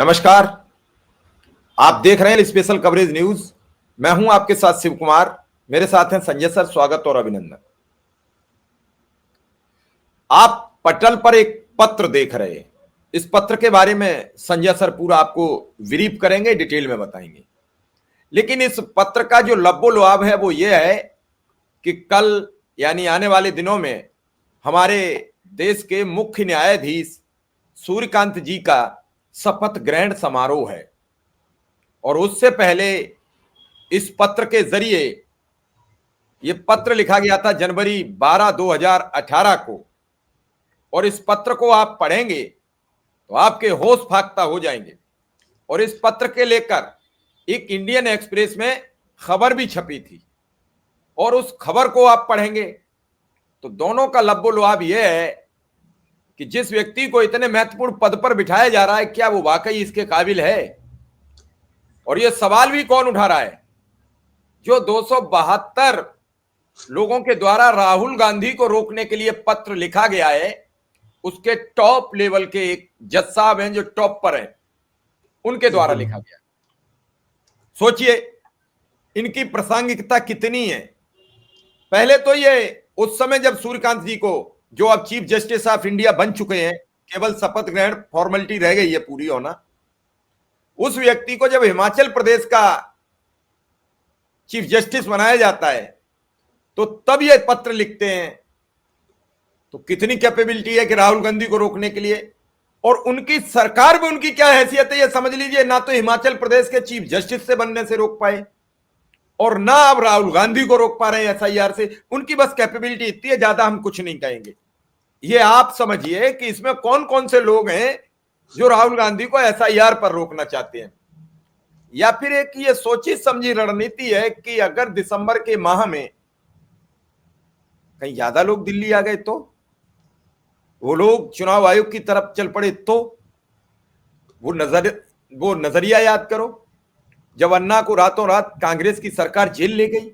नमस्कार। आप देख रहे हैं स्पेशल कवरेज न्यूज। मैं हूं आपके साथ शिव कुमार। मेरे साथ हैं संजय सर। स्वागत और अभिनंदन। आप पटल पर एक पत्र देख रहे हैं। इस पत्र के बारे में संजय सर पूरा आपको ब्रीफ करेंगे, डिटेल में बताएंगे। लेकिन इस पत्र का जो लब्बो लुआब है वो ये है कि कल यानी आने वाले दिनों में हमारे देश के मुख्य न्यायाधीश सूर्यकांत जी का शपथ ग्रहण समारोह है। और उससे पहले इस पत्र के जरिए, यह पत्र लिखा गया था जनवरी 12, 2018 को, और इस पत्र को आप पढ़ेंगे तो आपके होश फाख्ता हो जाएंगे। और इस पत्र के लेकर एक इंडियन एक्सप्रेस में खबर भी छपी थी, और उस खबर को आप पढ़ेंगे तो दोनों का लब्बो लुआब यह है कि जिस व्यक्ति को इतने महत्वपूर्ण पद पर बिठाया जा रहा है, क्या वो वाकई इसके काबिल है। और यह सवाल भी कौन उठा रहा है? जो 272 लोगों के द्वारा राहुल गांधी को रोकने के लिए पत्र लिखा गया है, उसके टॉप लेवल के एक जज साहब हैं जो टॉप पर हैं, उनके द्वारा लिखा गया। सोचिए इनकी प्रासंगिकता कितनी है। पहले तो ये उस समय जब सूर्यकांत जी को, जो अब चीफ जस्टिस ऑफ इंडिया बन चुके हैं, केवल शपथ ग्रहण फॉर्मेलिटी रह गई है पूरी होना, उस व्यक्ति को जब हिमाचल प्रदेश का चीफ जस्टिस बनाया जाता है तो तब ये पत्र लिखते हैं। तो कितनी कैपेबिलिटी है कि राहुल गांधी को रोकने के लिए। और उनकी सरकार में उनकी क्या हैसियत है ये समझ लीजिए। ना तो हिमाचल प्रदेश के चीफ जस्टिस से बनने से रोक पाए, और ना अब राहुल गांधी को रोक पा रहे हैं एसआईआर से। उनकी बस कैपेबिलिटी इतनी है, ज्यादा हम कुछ नहीं कहेंगे। ये आप समझिए कि इसमें कौन कौन से लोग हैं जो राहुल गांधी को एसआईआर पर रोकना चाहते हैं। या फिर एक ये सोची समझी रणनीति है कि अगर दिसंबर के माह में कहीं ज्यादा लोग दिल्ली आ गए तो वो लोग चुनाव आयोग की तरफ चल पड़े तो वो नजरिया याद करो जब अन्ना को रातों रात कांग्रेस की सरकार जेल ले गई,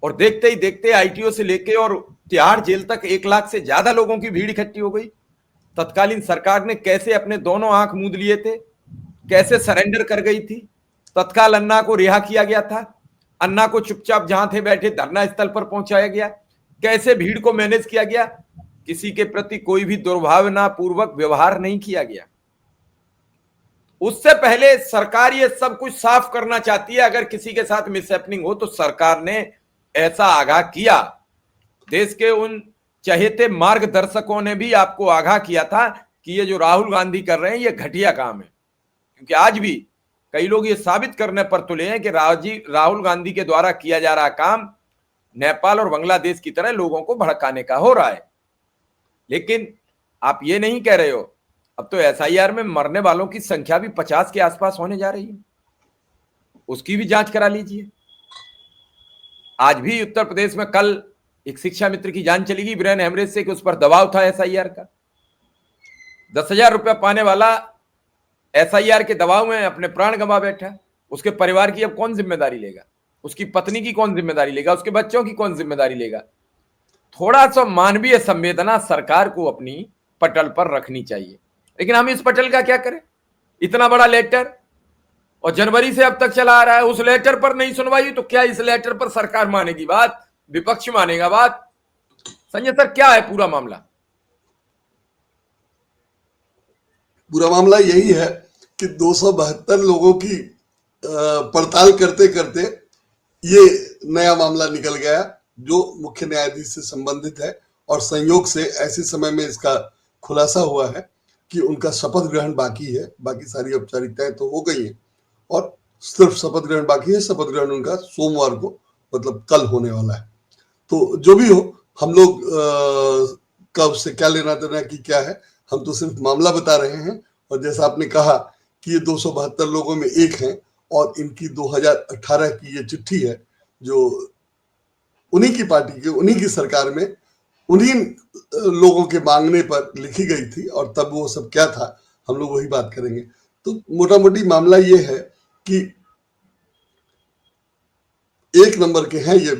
और देखते ही देखते आईटीओ से लेके और तिहाड़ जेल तक 1 लाख से ज्यादा लोगों की भीड़ इकट्ठी हो गई। तत्कालीन सरकार ने कैसे अपने दोनों आंख मूंद लिए थे, कैसे सरेंडर कर गई थी। तत्काल अन्ना को रिहा किया गया था। अन्ना को चुपचाप जहां थे बैठे धरना स्थल पर पहुंचाया गया। कैसे भीड़ को मैनेज किया गया। किसी के प्रति कोई भी दुर्भावनापूर्वक व्यवहार नहीं किया गया। उससे पहले सरकार ये सब कुछ साफ करना चाहती है। अगर किसी के साथ मिसहैपनिंग हो तो सरकार ने ऐसा आगाह किया। देश के उन चहेते मार्गदर्शकों ने भी आपको आगाह किया था कि ये जो राहुल गांधी कर रहे हैं ये घटिया काम है। क्योंकि आज भी कई लोग ये साबित करने पर तुले हैं कि राहुल गांधी के द्वारा किया जा रहा काम नेपाल और बांग्लादेश की तरह लोगों को भड़काने का हो रहा है। लेकिन आप ये नहीं कह रहे हो, अब तो एसआईआर में मरने वालों की संख्या भी 50 के आसपास होने जा रही है। उसकी भी जांच करा लीजिए। आज भी उत्तर प्रदेश में कल एक शिक्षा मित्र की जान चली गई ब्रेन हेमरेज से कि उस पर दबाव था एसआईआर का। 10,000 रुपया पाने वाला एसआईआर के दबाव में अपने प्राण गंवा बैठा। उसके परिवार की अब कौन जिम्मेदारी लेगा? उसकी पत्नी की कौन जिम्मेदारी लेगा? उसके बच्चों की कौन जिम्मेदारी लेगा? थोड़ा सा मानवीय संवेदना सरकार को अपनी पटल पर रखनी चाहिए। लेकिन हम इस पटल का क्या करें? इतना बड़ा लेटर, और जनवरी से अब तक चला आ रहा है। उस लेटर पर नहीं सुनवाई तो क्या इस लेटर पर सरकार मानेगी बात, विपक्ष मानेगा बात? संजय सर, क्या है पूरा मामला? पूरा मामला यही है कि 272 लोगों की पड़ताल करते करते ये नया मामला निकल गया जो मुख्य न्यायाधीश से संबंधित है। और संयोग से ऐसे समय में इसका खुलासा हुआ है कि उनका शपथ ग्रहण बाकी है। बाकी सारी औपचारिकताएं तो हो गई हैं और सिर्फ शपथ ग्रहण बाकी है। शपथ ग्रहण उनका सोमवार को, मतलब कल होने वाला है। तो जो भी हो, हम लोग का उससे क्या लेना देना कि क्या है, हम तो सिर्फ मामला बता रहे हैं। और जैसा आपने कहा कि ये 272 लोगों में एक हैं, और इनकी 2018 की ये चिट्ठी है जो उन्हीं की पार्टी के, उन्हीं की सरकार में उन्हीं लोगों के मांगने पर लिखी गई थी। और तब वो सब क्या था, हम लोग वही बात करेंगे। तो मोटा मोटी मामला ये है कि 1 नंबर के हैं ये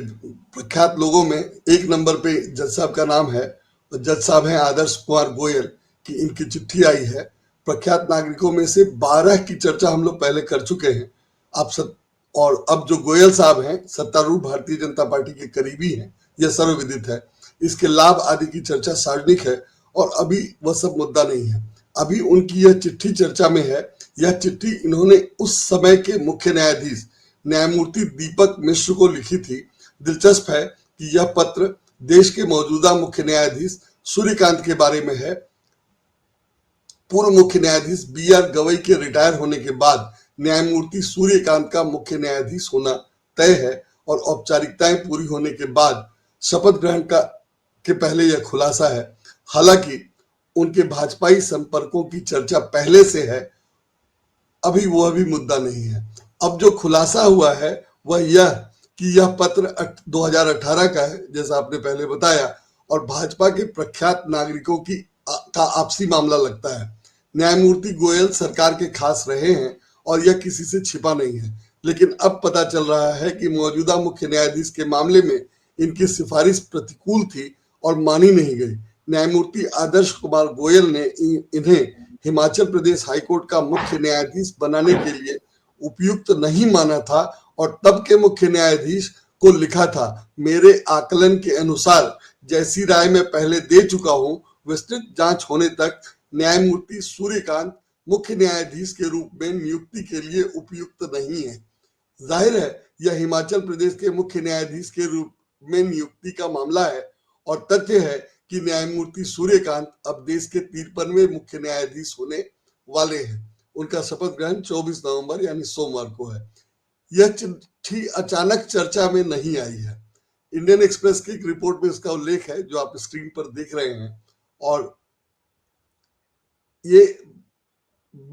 प्रख्यात लोगों में। 1 नंबर पे जज साहब का नाम है, और जज साहब हैं आदर्श कुमार गोयल की। इनकी चिट्ठी आई है प्रख्यात नागरिकों में से 12 की चर्चा हम लोग पहले कर चुके हैं। आप सब, और अब जो गोयल साहब हैं सत्तारूढ़ भारतीय जनता पार्टी के करीबी हैं, यह सर्वविदित है। इसके लाभ आदि की चर्चा सार्वजनिक है और अभी वह सब मुद्दा नहीं है। अभी उनकी यह चिट्ठी चर्चा में है। यह चिट्ठी इन्होंने उस समय के मुख्य न्यायाधीश न्यायमूर्ति दीपक मिश्र को लिखी थी। दिलचस्प है कि यह पत्र देश के मौजूदा मुख्य न्यायाधीश सूर्यकांत के बारे में है। पूर्व मुख्य न्यायाधीश BR गवई के रिटायर होने के बाद न्यायमूर्ति सूर्यकांत का मुख्य न्यायाधीश होना तय है और औपचारिकताएं पूरी होने के बाद शपथ ग्रहण के पहले यह खुलासा है। हालांकि उनके भाजपाई संपर्कों की चर्चा पहले से है, अभी वह भी मुद्दा नहीं है। अब जो खुलासा हुआ है वह यह कि यह पत्र 2018 का है, जैसा आपने पहले बताया, और भाजपा के प्रख्यात नागरिकों का आपसी मामला लगता है। न्यायमूर्ति गोयल सरकार के खास रहे हैं और यह किसी से छिपा नहीं है, लेकिन अब पता चल रहा है कि मौजूदा मुख्य न्यायाधीश के मामले में इनकी सिफारिश प्रतिकूल थी और मानी नहीं गई। न्यायमूर्ति आदर्श कुमार गोयल ने इन्हें हिमाचल प्रदेश हाईकोर्ट का मुख्य न्यायाधीश बनाने के लिए उपयुक्त नहीं माना था और तब के मुख्य न्यायाधीश को लिखा था, मेरे आकलन के अनुसार जैसी राय मैं पहले दे चुका हूं, विस्तृत जांच होने तक न्यायमूर्ति सूर्यकांत मुख्य न्यायाधीश के रूप में नियुक्ति के लिए उपयुक्त नहीं है। जाहिर है यह हिमाचल प्रदेश के मुख्य न्यायाधीश के रूप में नियुक्ति का मामला है और तथ्य है कि न्यायमूर्ति सूर्यकांत अब देश के 53वें मुख्य न्यायाधीश होने वाले हैं। उनका शपथ ग्रहण 24 नवंबर यानी सोमवार को है। यह चिट्ठी अचानक चर्चा में नहीं आई है। इंडियन एक्सप्रेस की एक रिपोर्ट में इसका उल्लेख है जो आप स्क्रीन पर देख रहे हैं, और ये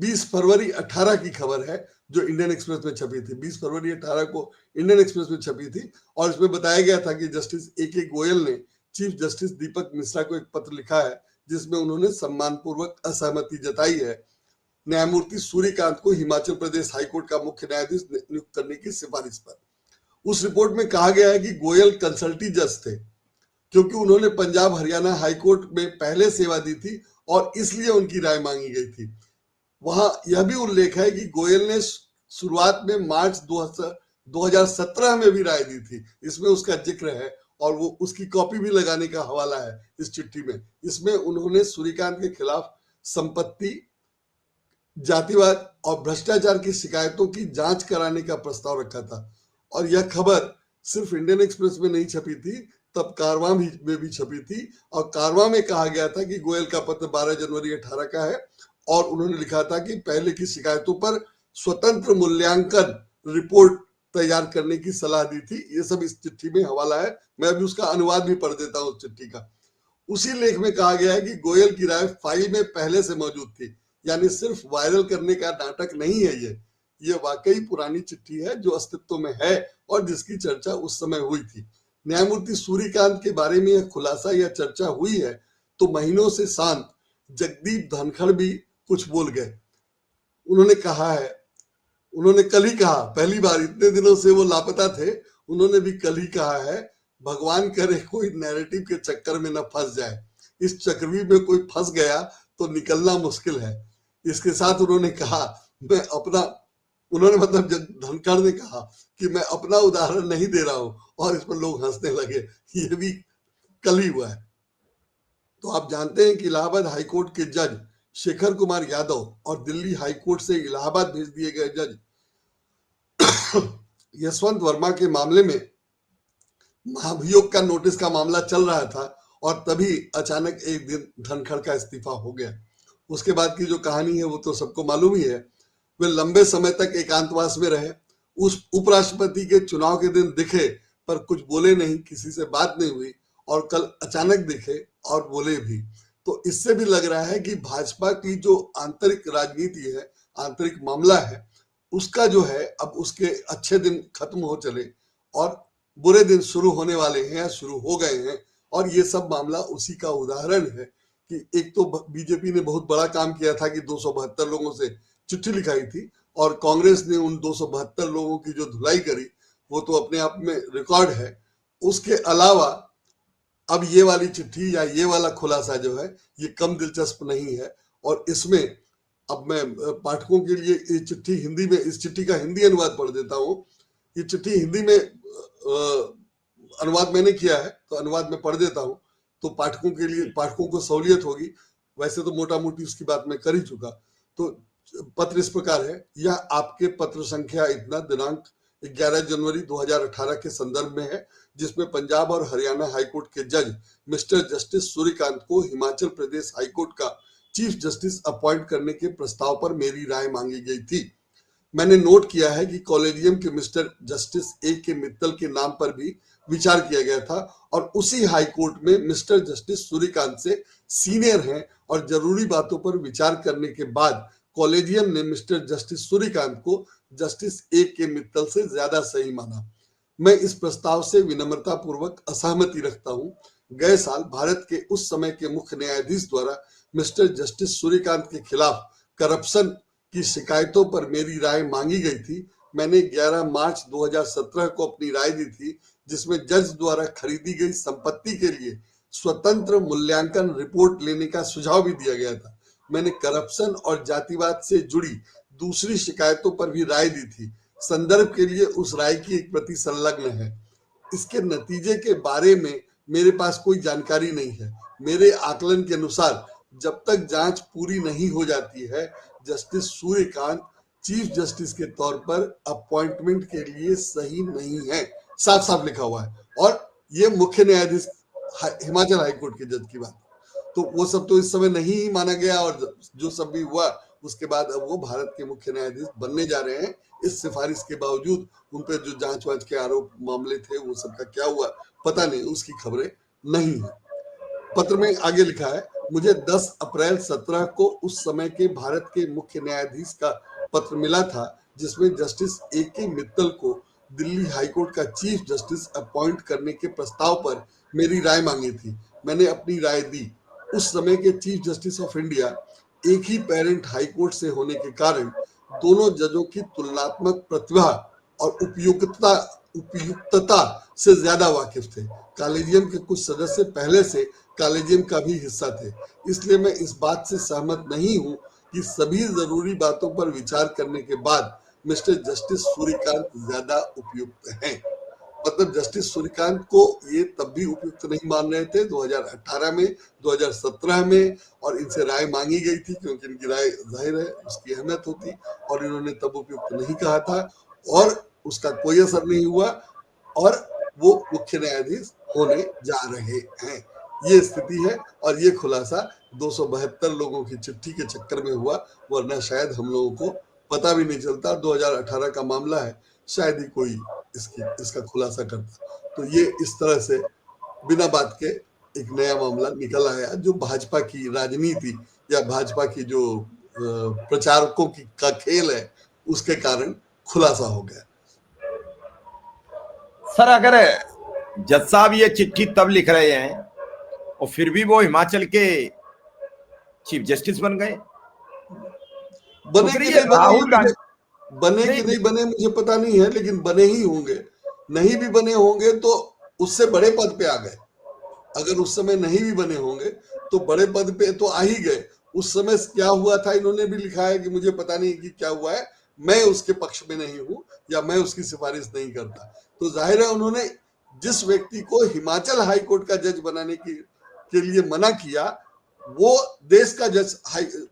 20 फरवरी 18 की खबर है जो इंडियन एक्सप्रेस में छपी थी। 20 फरवरी 18 को इंडियन एक्सप्रेस में छपी थी और इसमें बताया गया था कि जस्टिस AK गोयल ने चीफ जस्टिस दीपक मिश्रा को एक पत्र लिखा है जिसमें उन्होंने सम्मानपूर्वक असहमति जताई है न्यायमूर्ति सूर्यकांत को हिमाचल प्रदेश हाईकोर्ट का मुख्य न्यायाधीश नियुक्त करने की सिफारिश पर। उस रिपोर्ट में कहा गया है कि गोयल कंसल्टी जज थे क्योंकि उन्होंने पंजाब हरियाणा हाईकोर्ट में पहले सेवा दी थी और इसलिए उनकी राय मांगी गई थी। वहां यह भी उल्लेख है कि गोयल ने शुरुआत में मार्च 2017 में भी राय दी थी। इसमें उसका जिक्र है और वो उसकी कॉपी भी लगाने का हवाला है इस चिट्ठी में। इसमें उन्होंने सूर्यकांत के खिलाफ संपत्ति, जातिवाद और भ्रष्टाचार की शिकायतों की जांच कराने का प्रस्ताव रखा था। और यह खबर सिर्फ इंडियन एक्सप्रेस में नहीं छपी थी, तब कारवां में भी छपी थी और कारवां में कहा गया था कि गोयल का पत्र 12 जनवरी 18 का है और उन्होंने लिखा था कि पहले की शिकायतों पर स्वतंत्र मूल्यांकन रिपोर्ट तैयार करने की सलाह दी थी। ये सब इस चिट्ठी में हवाला है, मैं अभी उसका अनुवाद भी पढ़ देता हूँ उस चिट्ठी का। उसी लेख में कहा गया है कि गोयल की राय फाइल में पहले से मौजूद थी, यानी सिर्फ वायरल करने का नाटक नहीं है। ये वाकई पुरानी चिट्ठी है जो अस्तित्व में है और जिसकी चर्चा उस समय हुई थी। न्यायमूर्ति सूर्यकांत के बारे में यह खुलासा या चर्चा हुई है तो महीनों से शांत जगदीप धनखड़ भी कुछ बोल गए। उन्होंने कल ही कहा, पहली बार, इतने दिनों से वो लापता थे, उन्होंने भी कल ही कहा है, भगवान करे कोई नैरेटिव के चक्कर में न फंस जाए। इस चक्रव्यूह में कोई फंस गया तो निकलना मुश्किल है। इसके साथ उन्होंने कहा, धनखड़ ने कहा कि मैं अपना उदाहरण नहीं दे रहा हूं और इस पर लोग हंसने लगे। ये भी कल ही हुआ है। तो आप जानते हैं कि इलाहाबाद हाईकोर्ट के जज शेखर कुमार यादव और दिल्ली हाईकोर्ट से इलाहाबाद भेज दिए गए जज यशवंत वर्मा के मामले में महाभियोग का नोटिस का मामला चल रहा था और तभी अचानक एक दिन धनखड़ का इस्तीफा हो गया। उसके बाद की जो कहानी है वो तो सबको मालूम ही है। वे लंबे समय तक एकांतवास में रहे। उस उपराष्ट्रपति के चुनाव के दिन दिखे पर कुछ बोले नहीं, किसी से बात नहीं हुई, और कल अचानक दिखे और बोले भी। तो इससे भी लग रहा है कि भाजपा की जो आंतरिक राजनीति है, आंतरिक मामला है, उसका जो है अब उसके अच्छे दिन खत्म हो चले और बुरे दिन शुरू होने वाले हैं या शुरू हो गए हैं। और ये सब मामला उसी का उदाहरण है कि एक तो बीजेपी ने बहुत बड़ा काम किया था कि 272 लोगों से चिट्ठी लिखाई थी और कांग्रेस ने उन 272 लोगों की जो धुलाई करी वो तो अपने आप में रिकॉर्ड है। उसके अलावा अब ये वाली चिट्ठी या ये वाला खुलासा जो है ये कम दिलचस्प नहीं है और इसमें अब मैं पाठकों के लिए ये चिट्ठी हिंदी में, इस चिट्ठी का हिंदी अनुवाद पढ़ देता हूँ। ये चिट्ठी हिंदी में अनुवाद मैंने किया है, तो अनुवाद में पढ़ देता हूँ, तो पाठकों के लिए, पाठकों को सहूलियत होगी। वैसे तो मोटा मोटी उसकी बात मैं कर ही चुका। तो पत्र इस प्रकार है। यह आपके पत्र संख्या इतना दिनांक 11 जनवरी 2018 के संदर्भ में है, जिसमें पंजाब और हरियाणा हाईकोर्ट के जज मिस्टर जस्टिस सूर्यकांत को हिमाचल प्रदेश हाईकोर्ट का चीफ जस्टिस अपॉइंट करने के प्रस्ताव पर मेरी राय मांगी गई थी। मैंने नोट किया है कि कॉलेजियम के मिस्टर जस्टिस ए के मित्तल के नाम पर भी विचार किया गया था और उसी हाईकोर्ट में मिस्टर जस्टिस सूर्यकांत से सीनियर हैं और जरूरी बातों पर विचार करने के बाद कॉलेजियम ने मिस्टर जस्टिस सूर्यकांत को जस्टिस ए के मित्तल से ज्यादा सही माना। मैं इस प्रस्ताव से विनम्रता पूर्वक असहमति रखता हूँ। गए साल भारत के उस समय के मुख्य न्यायाधीश द्वारा मिस्टर जस्टिस सूर्यकांत के खिलाफ करप्शन की शिकायतों पर मेरी राय मांगी गई थी। मैंने 11 मार्च 2017 को अपनी राय दी थी, जिसमें जज द्वारा खरीदी गई संपत्ति के लिए स्वतंत्र मूल्यांकन रिपोर्ट लेने का सुझाव भी दिया गया था। मैंने करप्शन और जातिवाद से जुड़ी दूसरी शिकायतों पर भी राय दी थी। संदर्भ के लिए उस राय की एक प्रति संलग्न है। इसके नतीजे के बारे में मेरे पास कोई जानकारी नहीं है। मेरे आकलन के अनुसार जब तक जांच पूरी नहीं हो जाती है, जस्टिस सूर्यकांत चीफ जस्टिस के तौर पर अपॉइंटमेंट के लिए सही नहीं है। साफ साफ लिखा हुआ है। और ये मुख्य न्यायाधीश हिमाचल हाईकोर्ट के जज की बात। तो वो सब तो इस समय नहीं ही माना गया, और जो सब भी हुआ उसके बाद अब वो भारत के मुख्य न्यायाधीश बनने जा रहे हैं। इस सिफारिश के बावजूद उन पर जो जांच वांच के आरोप मामले थे, वो सबका क्या हुआ पता नहीं, उसकी खबरें नहीं है। पत्र में आगे लिखा है, मुझे 10 अप्रैल 17 को उस समय के भारत के मुख्य न्यायाधीश का पत्र मिला था, जिसमें जस्टिस ए के मित्तल को दिल्ली हाईकोर्ट का चीफ जस्टिस अपॉइंट करने के प्रस्ताव पर मेरी राय मांगी थी। मैंने अपनी राय दी। उस समय के चीफ जस्टिस ऑफ इंडिया एक ही पेरेंट हाईकोर्ट से होने के कारण दोनों जजों की तुलनात्मक प्रतिभा और उपयुक्तता से ज्यादा वाकिफ थे। कॉलेजियम के कुछ सदस्य पहले से कॉलेजियम का भी हिस्सा थे, इसलिए मैं इस बात से सहमत नहीं हूं कि सभी जरूरी बातों पर विचार करने के बाद मिस्टर जस्टिस सूर्यकांत ज्यादा उपयुक्त हैं। मतलब जस्टिस सूर्यकांत को ये तब भी उपयुक्त नहीं मान रहे थे 2018 में, 2017 में, और इनसे राय मांगी गई थी क्योंकि इनकी राय जाहिर है उसकी अहमियत होती, और इन्होंने तब उपयुक्त नहीं कहा था और उसका कोई असर नहीं हुआ और वो मुख्य न्यायाधीश होने जा रहे हैं। ये स्थिति है और ये खुलासा 272 लोगों की चिट्ठी के चक्कर में हुआ, वरना शायद हम लोगों को पता भी नहीं चलता। 2018 का मामला है, शायद ही कोई इसका खुलासा करता। तो ये इस तरह से बिना बात के एक नया मामला निकल आया, जो भाजपा की राजनीति या भाजपा की जो प्रचारकों की का खेल है, उसके कारण खुलासा हो गया। सर, अगर जज साहब ये चिट्ठी तब लिख रहे हैं और फिर भी वो हिमाचल के चीफ जस्टिस बन गए, बने तो कि ये राहुल गांधी बने कि नहीं बने मुझे पता नहीं है, लेकिन बने ही होंगे। नहीं भी बने होंगे तो उससे बड़े पद पे आ गए। अगर उस समय नहीं भी बने होंगे तो बड़े पद पे तो आ ही गए। उस समय क्या हुआ था इन्होंने भी लिखा है कि मुझे पता नहीं कि क्या हुआ है, मैं उसके पक्ष में नहीं हूं या मैं उसकी सिफारिश नहीं करता। तो जाहिर है उन्होंने जिस व्यक्ति को हिमाचल हाईकोर्ट का जज बनाने के लिए मना किया, वो देश का जज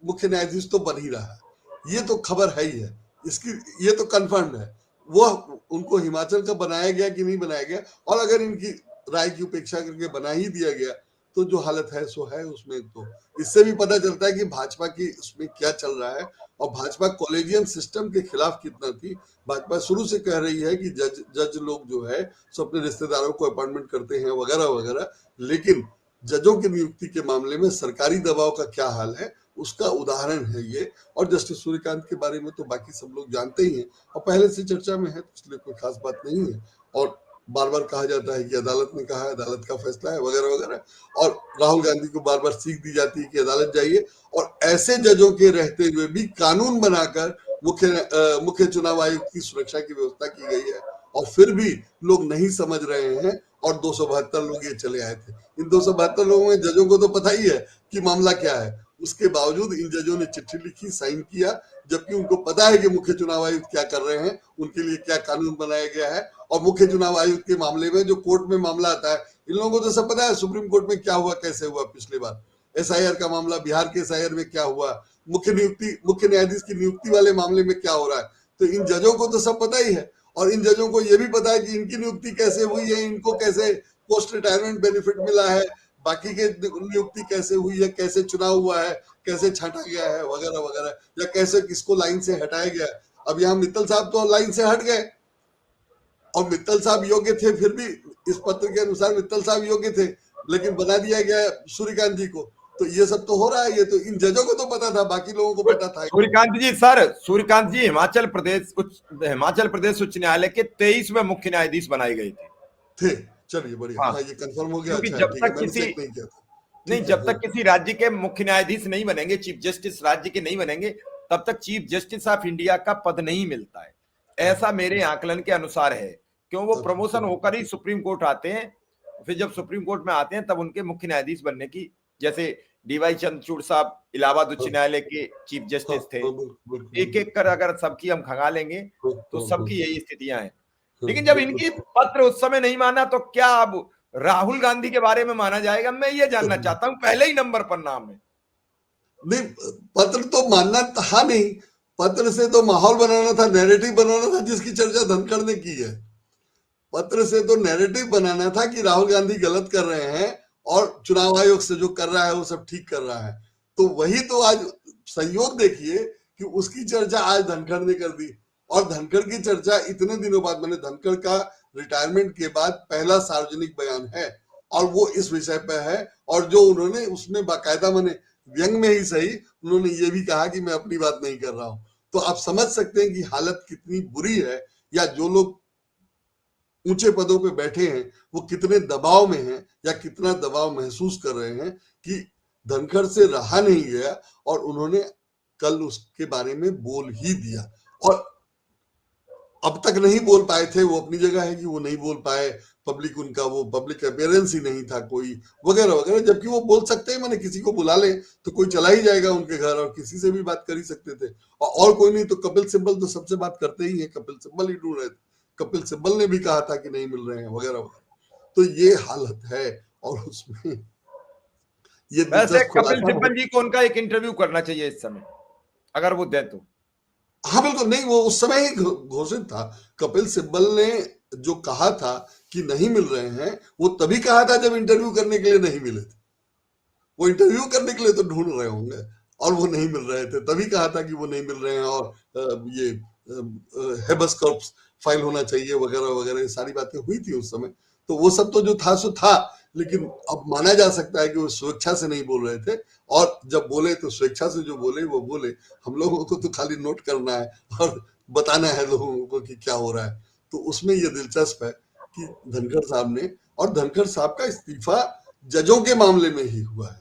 मुख्य न्यायाधीश तो बन ही रहा है। ये तो खबर है ही है, इसकी ये तो कंफर्म है। वो उनको हिमाचल का बनाया गया कि नहीं बनाया गया, और अगर इनकी राय की उपेक्षा करके बना ही दिया गया तो जो हालत है सो है उसमें। तो इससे भी पता चलता है कि भाजपा की उसमें क्या चल रहा है और भाजपा कॉलेजियम सिस्टम के खिलाफ कितना थी। भाजपा शुरू से कह रही है कि जज लोग जो है सो अपने रिश्तेदारों को अपॉइंटमेंट करते हैं वगैरह वगैरह, लेकिन जजों की नियुक्ति के मामले में सरकारी दबाव का क्या हाल है उसका उदाहरण है ये। और जस्टिस सूर्यकांत के बारे में तो बाकी सब लोग जानते ही हैं और पहले से चर्चा में है, तो इसलिए कोई खास बात नहीं है। और बार बार कहा जाता है कि अदालत ने कहा है, अदालत का फैसला है वगैरह वगैरह, और राहुल गांधी को बार बार सीख दी जाती है कि अदालत जाइए। और ऐसे जजों के रहते हुए भी कानून बनाकर मुख्य चुनाव आयुक्त की सुरक्षा की व्यवस्था की गई है, और फिर भी लोग नहीं समझ रहे हैं और 272 लोग ये चले आए थे। इन 272 लोगों में जजों को तो पता ही है कि मामला क्या है, उसके बावजूद इन जजों ने चिट्ठी लिखी, साइन किया, जबकि उनको पता है कि मुख्य चुनाव आयुक्त क्या कर रहे हैं, उनके लिए क्या कानून बनाया गया है। और मुख्य चुनाव आयुक्त के मामले में जो कोर्ट में मामला आता है, इन लोगों को तो सब पता है सुप्रीम कोर्ट में क्या हुआ, कैसे हुआ। पिछले बार एसआईआर का मामला, बिहार के एसआईआर में क्या हुआ, मुख्य न्यायाधीश की नियुक्ति वाले मामले में क्या हो रहा है। तो इन जजों को तो सब पता ही है। और इन जजों को यह भी पता है कि इनकी नियुक्ति कैसे हुई है, इनको कैसे पोस्ट रिटायरमेंट बेनिफिट मिला है, बाकी के नियुक्ति कैसे हुई है, कैसे चुनाव हुआ है, कैसे छांटा गया है, वगैरह वगैरह, या कैसे किसको लाइन से हटाया गया। अब यहाँ मित्तल साहब तो लाइन से हट गए, और मित्तल साहब योग्य थे, फिर भी इस पत्र के अनुसार मित्तल साहब योग्य थे, लेकिन बना दिया गया सूर्यकांत जी को। तो ये सब तो हो रहा है। ये तो इन जजों को तो पता था, बाकी लोगों को पता था। सूर्यकांत जी, सर सूर्यकांत जी हिमाचल प्रदेश उच्च न्यायालय के 23वें मुख्य न्यायाधीश बनाए गए थे। चलिए बढ़िया, हाँ, हाँ ये कंफर्म हो गया। क्योंकि अच्छा है, जब ठीक है, तक मैंने किसी चेक नहीं किया था। नहीं, ठीक है, जब तक किसी राज्य के मुख्य न्यायाधीश नहीं बनेंगे, चीफ जस्टिस राज्य के नहीं बनेंगे, तब तक चीफ जस्टिस ऑफ इंडिया का पद नहीं मिलता है, ऐसा मेरे आकलन के अनुसार है। क्यों, वो प्रमोशन होकर ही सुप्रीम कोर्ट आते हैं, फिर जब सुप्रीम कोर्ट में आते हैं तब उनके मुख्य न्यायाधीश बनने की, जैसे डीवाई चंद्रचूड़ साहब इलाहाबाद उच्च न्यायालय के चीफ जस्टिस थे, एक एक कर अगर सबकी हम खंगा लेंगे तो सबकी यही स्थितियां हैं। लेकिन जब इनकी पत्र उस समय नहीं माना, तो क्या अब राहुल गांधी के बारे में माना जाएगा? मैं ये जानना चाहता हूं, पहले ही नंबर पर नाम है। नहीं, पत्र तो मानना था नहीं, पत्र से तो माहौल बनाना था, नैरेटिव बनाना था, जिसकी चर्चा धनखड़ ने की है। पत्र से तो नैरेटिव बनाना था कि राहुल गांधी गलत कर रहे हैं और चुनाव आयोग से जो कर रहा है वो सब ठीक कर रहा है। तो वही तो आज संयोग देखिए कि उसकी चर्चा आज धनखड़ ने कर दी। और धनखड़ की चर्चा इतने दिनों बाद, मैंने धनखड़ का रिटायरमेंट के बाद पहला सार्वजनिक बयान है, और वो इस विषय पे है। और जो उन्होंने उसमें बाकायदा, मैंने व्यंग में ही सही, उन्होंने ये भी कहा कि मैं अपनी बात नहीं कर रहा हूं। तो आप समझ सकते हैं कि हालत कितनी बुरी है, या जो लोग ऊंचे पदों पे बैठे हैं वो कितने दबाव में हैं, या कितना दबाव महसूस कर रहे हैं कि धनखड़ से रहा नहीं गया और उन्होंने कल उसके बारे में बोल ही दिया। और अब तक नहीं बोल पाए थे, वो अपनी जगह है कि वो नहीं बोल पाए, पब्लिक उनका वो पब्लिक अपियरेंस ही नहीं था कोई, वगैरह वगैरह। जबकि वो बोल सकते हैं, मैंने किसी को बुला ले तो कोई चला ही जाएगा उनके घर, और किसी से भी बात कर ही सकते थे। और कोई नहीं तो कपिल सिब्बल तो सबसे बात करते ही है, कपिल सिब्बल ही ढूंढ रहे थे, कपिल सिब्बल ने भी कहा था कि नहीं मिल रहे हैं, वगैरह वगैरह। तो ये हालत है। और उसमें ये वैसे दिलचस्प कपिल खुलासा सिब्बल जी को उनका एक इंटरव्यू करना चाहिए इस समय, अगर वो दे तो। हाँ बिल्कुल, नहीं वो उस समय ही घोषित था। कपिल सिब्बल ने जो कहा था कि नहीं मिल रहे हैं, वो तभी कहा था जब इंटरव्यू करने के लिए नहीं मिले थे। वो इंटरव्यू करने के लिए तो ढूंढ रहे होंगे, और वो नहीं मिल रहे थे, तभी कहा था कि वो नहीं मिल रहे हैं, और ये हेबस कॉर्पस फाइल होना चाहिए, वगैरह वगैरह, ये सारी बातें हुई थी उस समय। तो वो सब तो जो था सो था, लेकिन अब माना जा सकता है कि वो स्वेच्छा से नहीं बोल रहे थे। और जब बोले तो स्वेच्छा से जो बोले वो बोले। हम लोगों को तो खाली नोट करना है और बताना है लोगों को कि क्या हो रहा है। तो उसमें ये दिलचस्प है कि धनखड़ साहब ने, और धनखड़ साहब का इस्तीफा जजों के मामले में ही हुआ है।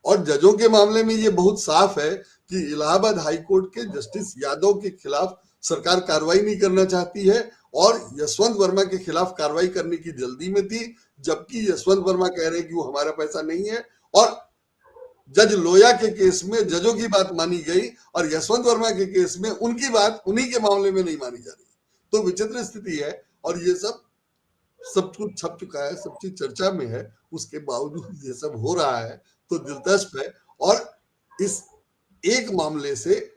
और जजों के मामले में ये बहुत साफ है कि इलाहाबाद हाई कोर्ट के जस्टिस यादव के खिलाफ सरकार कार्रवाई नहीं करना चाहती है, और यशवंत वर्मा के खिलाफ कार्रवाई करने की जल्दी में थी, जबकि यशवंत वर्मा कह रहे हैं कि वो हमारा पैसा नहीं है। और जज लोया के केस में जजों की बात मानी गई, और यशवंत वर्मा के केस में उनकी बात उन्हीं के मामले में नहीं मानी जा रही। तो विचित्र स्थिति है, और ये सब कुछ छप चुका है, सब चीज चर्चा में है, उसके बावजूद ये सब हो रहा है। तो दिलचस्प है। और इस एक मामले से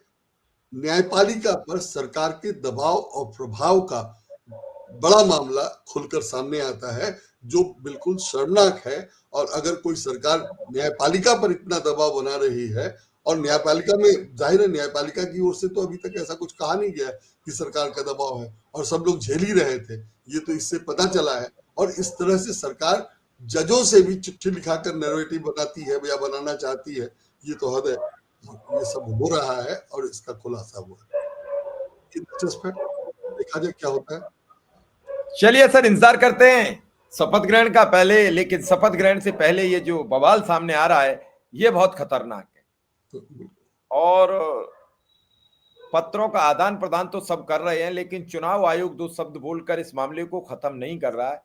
न्यायपालिका पर सरकार के दबाव और प्रभाव का बड़ा मामला खुलकर सामने आता है, जो बिल्कुल शर्मनाक है। और अगर कोई सरकार न्यायपालिका पर इतना दबाव बना रही है, और न्यायपालिका में जाहिर है, न्यायपालिका की ओर से तो अभी तक ऐसा कुछ कहा नहीं गया कि सरकार का दबाव है, और सब लोग झेल ही रहे थे, ये तो इससे पता चला है। और इस तरह से सरकार जजों से भी चिट्ठी लिखाकर नैरेटिव बनाती है या बनाना चाहती है, ये तो हद है। ये सब हो रहा है और इसका खुलासा हुआ है। दिलचस्प है, देखा जाए क्या होता है। चलिए सर, इंतजार करते हैं शपथ ग्रहण का पहले, लेकिन शपथ ग्रहण से पहले ये जो बवाल सामने आ रहा है ये बहुत खतरनाक है। और पत्रों का आदान प्रदान तो सब कर रहे हैं, लेकिन चुनाव आयोग दो शब्द बोलकर इस मामले को खत्म नहीं कर रहा है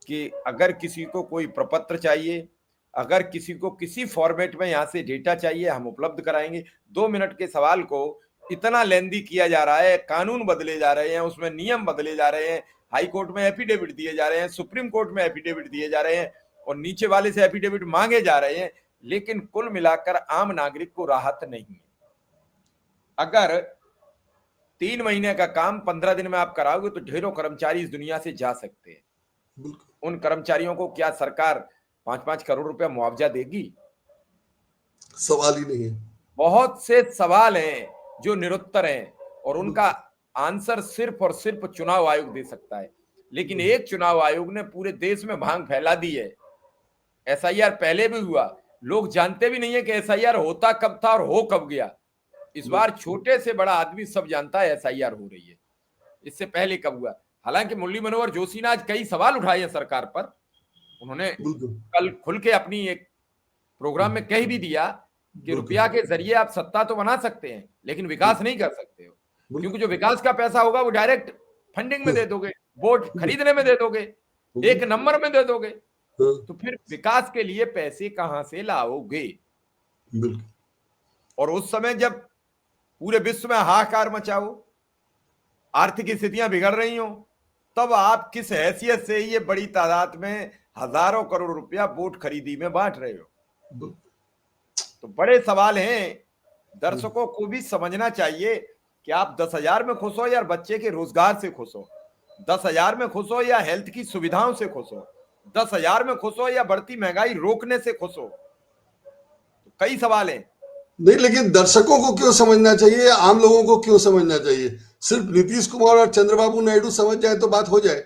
कि अगर किसी को कोई प्रपत्र चाहिए, अगर किसी को किसी फॉर्मेट में यहां से डेटा चाहिए हम उपलब्ध कराएंगे। 2 मिनट के सवाल को इतना लेंदी किया जा रहा है, कानून बदले जा रहे हैं, उसमें नियम बदले जा रहे हैं, हाई कोर्ट में एफिडेविट दिए जा रहे हैं, सुप्रीम कोर्ट में एफिडेविट दिए जा रहे हैं और नीचे वाले से एफिडेविट मांगे जा रहे हैं, लेकिन कुल मिलाकर आम नागरिक को राहत नहीं है। अगर 3 महीने का काम 15 दिन में आप कराओगे तो ढेरों कर्मचारी इस दुनिया से जा सकते हैं। बिल्कुल उन कर्मचारियों को क्या सरकार 5-5 करोड़ रुपया मुआवजा देगी? सवाल ही नहीं है। बहुत से सवाल हैं जो निरुत्तर हैं और उनका आंसर सिर्फ और सिर्फ चुनाव आयोग दे सकता है। लेकिन एक चुनाव आयोग ने पूरे देश में भांग फैला दी है। एसआईआर पहले भी हुआ, लोग जानते भी नहीं है कि एसआईआर होता कब था और हो कब गया। इस बार छोटे से बड़ा आदमी सब जानता है एसआईआर हो रही है। इससे पहले कब हुआ? हालांकि मुरली मनोहर जोशी ने आज कई सवाल उठाए हैं सरकार पर। उन्होंने कल खुल के अपनी एक प्रोग्राम में कह भी दिया कि रुपया के जरिए आप सत्ता तो बना सकते हैं लेकिन विकास नहीं कर सकते हो, क्योंकि जो विकास का पैसा होगा वो डायरेक्ट फंडिंग में दे दोगे, वोट खरीदने में दे दोगे, एक नंबर में दे दोगे, तो फिर विकास के लिए पैसे कहां से लाओगे? और उस समय जब पूरे विश्व में हाहाकार मचाओ, आर्थिक स्थितियां बिगड़ रही हो, तब आप किस हैसियत से ये बड़ी तादाद में हजारों करोड़ रुपया वोट खरीदी में बांट रहे हो? तो बड़े सवाल हैं। दर्शकों को भी समझना चाहिए कि आप 10,000 में खुश हो या बच्चे के रोजगार से खुश हो, 10,000 में खुश हो या हेल्थ की सुविधाओं से खुश हो, 10,000 में खुश हो या बढ़ती महंगाई रोकने से खुश हो। तो कई सवाल हैं। नहीं, लेकिन दर्शकों को क्यों समझना चाहिए, आम लोगों को क्यों समझना चाहिए? सिर्फ नीतीश कुमार और चंद्रबाबू नायडू समझ जाए तो बात हो जाए।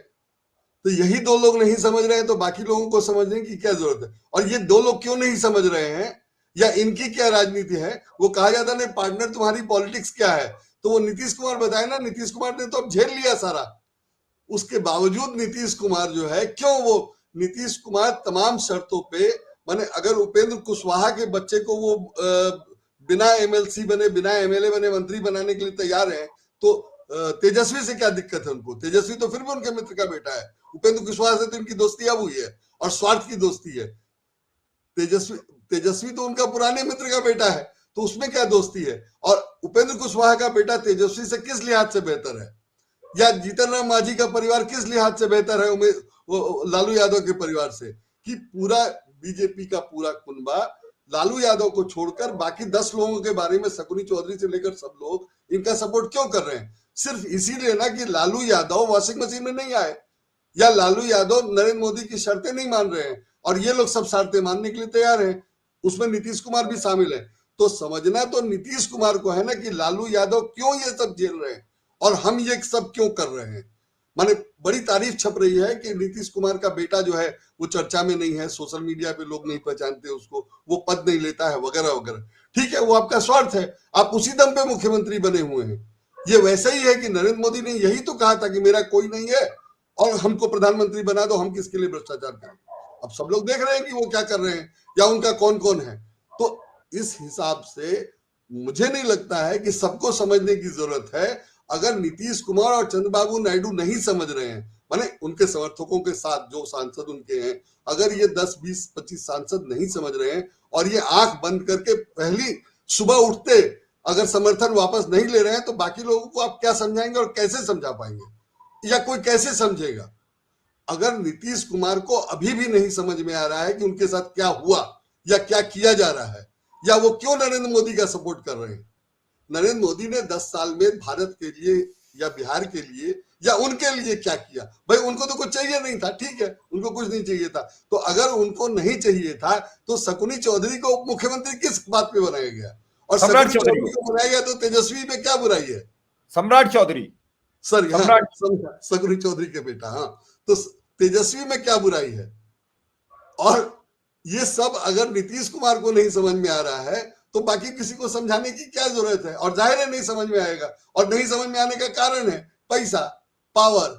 तो यही दो लोग नहीं समझ रहे हैं तो बाकी लोगों को समझने की क्या जरूरत है? और ये दो लोग क्यों नहीं समझ रहे हैं या इनकी क्या राजनीति है? वो कहा जाता नहीं पार्टनर तुम्हारी पॉलिटिक्स क्या है, तो वो नीतीश कुमार बताए ना। नीतीश कुमार ने तो अब झेल लिया सारा, उसके बावजूद नीतीश कुमार जो है, क्यों वो नीतीश कुमार तमाम शर्तों पे, माने अगर उपेंद्र कुशवाहा के बच्चे को वो बिना एमएलसी बने, बिना एमएलए बने मंत्री बनाने के लिए तैयार है, तो तेजस्वी से क्या दिक्कत है उनको? तेजस्वी तो फिर भी उनके मित्र का बेटा है। उपेंद्र कुशवाहा से तो इनकी दोस्ती अब हुई है और स्वार्थ की दोस्ती है। तेजस्वी तो उनका पुराने मित्र का बेटा है, तो उसमें क्या दोस्ती है? और उपेंद्र कुशवाहा का बेटा तेजस्वी से किस लिहाज से बेहतर है? या जीतन राम मांझी का परिवार किस लिहाज से बेहतर है लालू यादव के परिवार से? कि पूरा बीजेपी का पूरा कुनबा लालू यादव को छोड़कर बाकी 10 लोगों के बारे में, शकुनी चौधरी से लेकर सब लोग इनका सपोर्ट क्यों कर रहे हैं? सिर्फ इसीलिए ना कि लालू यादव वॉशिंग मशीन में नहीं आए, या लालू यादव नरेंद्र मोदी की शर्तें नहीं मान रहे हैं, और ये लोग सब शर्तें मानने के लिए तैयार हैं, उसमें नीतीश कुमार भी शामिल है। तो समझना तो नीतीश कुमार को है ना कि लालू यादव क्यों ये सब झेल रहे हैं और हम ये सब क्यों कर रहे हैं। माने बड़ी तारीफ छप रही है कि नीतीश कुमार का बेटा जो है वो चर्चा में नहीं है, सोशल मीडिया पे लोग नहीं पहचानते उसको, वो पद नहीं लेता है वगैरह वगैरह। ठीक है, वो आपका स्वार्थ है, आप उसी दम पे मुख्यमंत्री बने हुए हैं। ये वैसे ही है कि नरेंद्र मोदी ने यही तो कहा था कि मेरा कोई नहीं है और हमको प्रधानमंत्री बना दो, हम किसके लिए भ्रष्टाचार करें। अब सब लोग देख रहे हैं कि वो क्या कर रहे हैं या उनका कौन कौन है। तो इस हिसाब से मुझे नहीं लगता है कि सबको समझने की जरूरत है। अगर नीतीश कुमार और चंद्रबाबू नायडू नहीं समझ रहे हैं, माने उनके समर्थकों के साथ जो सांसद उनके हैं, अगर ये 10, 20, 25 सांसद नहीं समझ रहे हैं और ये आंख बंद करके पहली सुबह उठते अगर समर्थन वापस नहीं ले रहे हैं, तो बाकी लोगों को आप क्या समझाएंगे और कैसे समझा पाएंगे, या कोई कैसे समझेगा? अगर नीतीश कुमार को अभी भी नहीं समझ में आ रहा है कि उनके साथ क्या हुआ या क्या किया जा रहा है, या वो क्यों नरेंद्र मोदी का सपोर्ट कर रहे हैं। नरेंद्र मोदी ने 10 साल में भारत के लिए या बिहार के लिए या उनके लिए क्या किया? भाई उनको तो कुछ चाहिए नहीं था, ठीक है, उनको कुछ नहीं चाहिए था। तो अगर उनको नहीं चाहिए था तो शकुनी चौधरी को उप मुख्यमंत्री किस बात पे बनाया गया? और शकुनी चौधरी को बनाया गया तो तेजस्वी में क्या बुराई है? सम्राट चौधरी, सर शकुनी चौधरी के बेटा, हाँ, तो तेजस्वी में क्या बुराई है? और ये सब अगर नीतीश कुमार को नहीं समझ में आ रहा है तो बाकी किसी को समझाने की क्या जरूरत है? और जाहिर है नहीं समझ में आएगा, और नहीं समझ में आने का कारण है पैसा, पावर,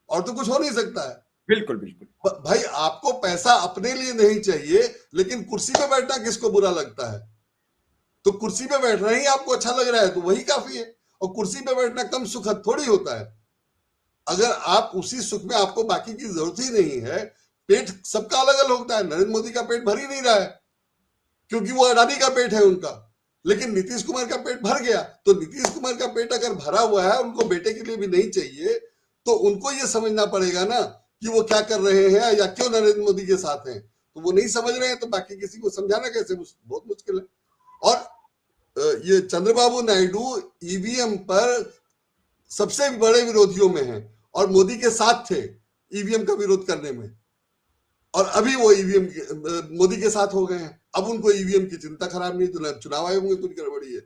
और तो कुछ हो नहीं सकता है। बिल्कुल बिल्कुल भाई आपको पैसा अपने लिए नहीं चाहिए, लेकिन कुर्सी पे बैठना किसको बुरा लगता है? तो कुर्सी पे बैठना ही आपको अच्छा लग रहा है तो वही काफी है। और कुर्सी पे बैठना कम सुखद थोड़ी होता है। अगर आप उसी सुख में, आपको बाकी की जरूरत ही नहीं है, पेट सबका अलग अलग होता है। नरेंद्र मोदी का पेट भर ही नहीं रहा है क्योंकि वो अडानी का पेट है उनका, लेकिन नीतीश कुमार का पेट भर गया। तो नीतीश कुमार का पेट अगर भरा हुआ है, उनको बेटे के लिए भी नहीं चाहिए, तो उनको ये समझना पड़ेगा ना कि वो क्या कर रहे हैं या क्यों नरेंद्र मोदी के साथ हैं। तो वो नहीं समझ रहे हैं, तो बाकी किसी को समझाना कैसे, बहुत मुश्किल है। और ये चंद्रबाबू नायडू ईवीएम पर सबसे बड़े विरोधियों में हैं और मोदी के साथ थे ईवीएम का विरोध करने में, और अभी वो ईवीएम मोदी के साथ हो गए हैं। अब उनको ईवीएम की चिंता खराब नहीं, तो चुनाव आयोग में कुछ गड़बड़ी है।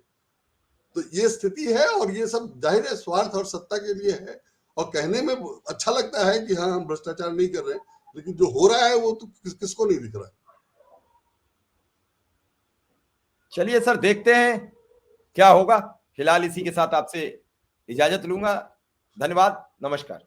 तो ये स्थिति है, और ये सब जाहिर है स्वार्थ और सत्ता के लिए है। और कहने में अच्छा लगता है कि हाँ हम भ्रष्टाचार नहीं कर रहे हैं, लेकिन जो हो रहा है वो तो किसको नहीं दिख रहा है। चलिए सर, देखते हैं क्या होगा। फिलहाल इसी के साथ आपसे इजाजत लूंगा। धन्यवाद, नमस्कार।